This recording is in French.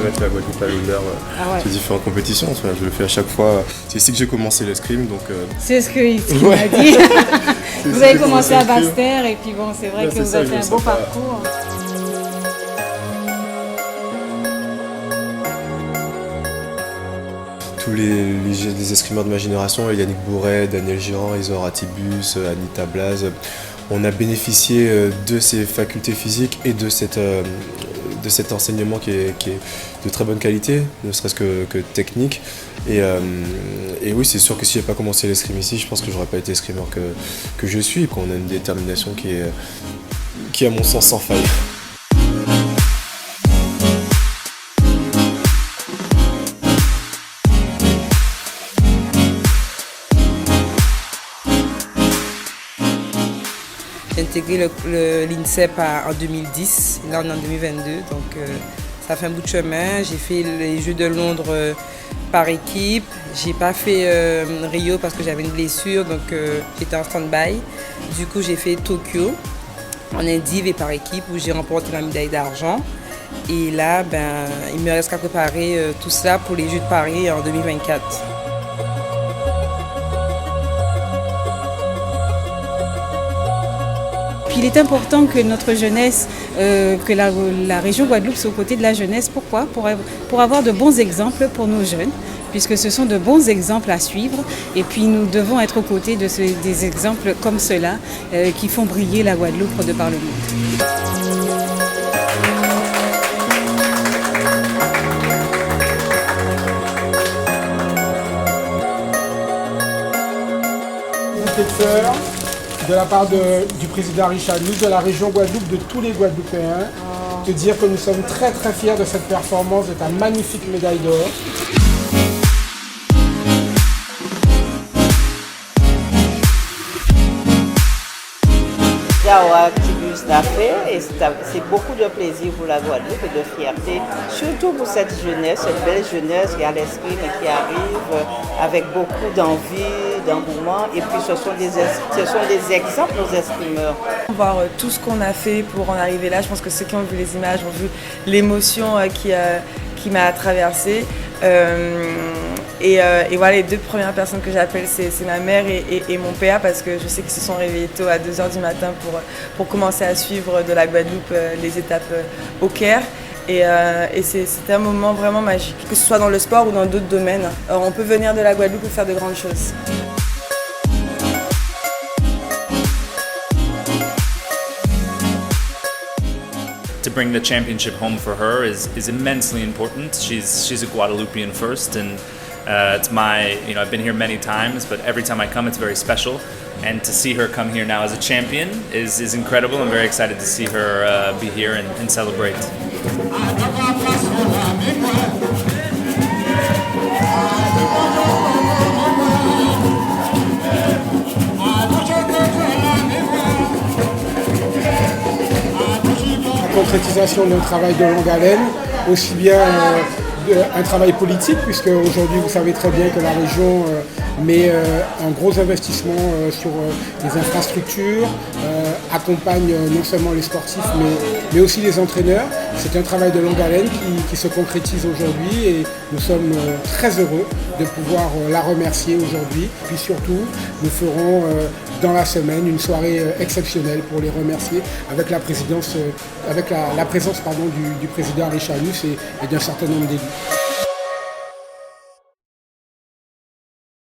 mettre la Guadeloupe à l'honneur sur différentes compétitions. Enfin, je le fais à chaque fois. C'est ici que j'ai commencé l'escrime. C'est ce qu'il m'a dit. Vous avez commencé à Basse-Terre et puis bon, c'est vrai que vous avez fait un beau parcours. Tous les escrimeurs de ma génération, Yannick Bourret, Daniel Girand, Isor Atibus, Anita Blaz, on a bénéficié de ces facultés physiques et de cet enseignement qui est de très bonne qualité, ne serait-ce que technique. Et oui, c'est sûr que si je n'avais pas commencé l'escrime ici, je pense que je n'aurais pas été escrimeur que je suis. On a une détermination qui est à mon sens sans faille. J'ai intégré l'INSEP en 2010, là on est en 2022, donc ça fait un bout de chemin. J'ai fait les Jeux de Londres par équipe, j'ai pas fait Rio parce que j'avais une blessure, donc j'étais en stand-by. Du coup j'ai fait Tokyo en indiv et par équipe où j'ai remporté la médaille d'argent. Et là, il me reste qu'à préparer tout ça pour les Jeux de Paris en 2024. Il est important que notre jeunesse, que la région Guadeloupe soit aux côtés de la jeunesse. Pourquoi ? Pour avoir de bons exemples pour nos jeunes, puisque ce sont de bons exemples à suivre. Et puis nous devons être aux côtés des exemples comme ceux-là qui font briller la Guadeloupe de par le monde. De la part du président Richard Nous, de la région Guadeloupe, de tous les Guadeloupéens, te dire que nous sommes très très fiers de cette performance, de ta magnifique médaille d'or. Activus l'a fait et c'est beaucoup de plaisir pour la Guadeloupe et de fierté, surtout pour cette jeunesse, cette belle jeunesse qui a l'esprit et qui arrive avec beaucoup d'envie, d'engouement, et puis ce sont des exemples aux escrimeurs. Voir tout ce qu'on a fait pour en arriver là, je pense que ceux qui ont vu les images ont vu l'émotion qui m'a traversée. Et voilà, les deux premières personnes que j'appelle, c'est ma mère et mon père, parce que je sais qu'ils se sont réveillés tôt à 2h du matin pour commencer à suivre de la Guadeloupe les étapes au Caire. Et c'était un moment vraiment magique, que ce soit dans le sport ou dans d'autres domaines. On peut venir de la Guadeloupe et faire de grandes choses. To bring the championship home for her is immensely important. She's a Guadeloupean first, and it's I've been here many times, but every time I come it's very special. And to see her come here now as a champion is incredible. I'm very excited to see her be here and celebrate. Concrétisation d'un travail de longue haleine, aussi bien un travail politique, puisque aujourd'hui vous savez très bien que la région met un gros investissement sur les infrastructures, accompagne non seulement les sportifs mais aussi les entraîneurs. C'est un travail de longue haleine qui se concrétise aujourd'hui et nous sommes très heureux de pouvoir la remercier aujourd'hui. Puis surtout, nous ferons dans la semaine une soirée exceptionnelle pour les remercier avec la présence du président Richard Nous et d'un certain nombre d'élus.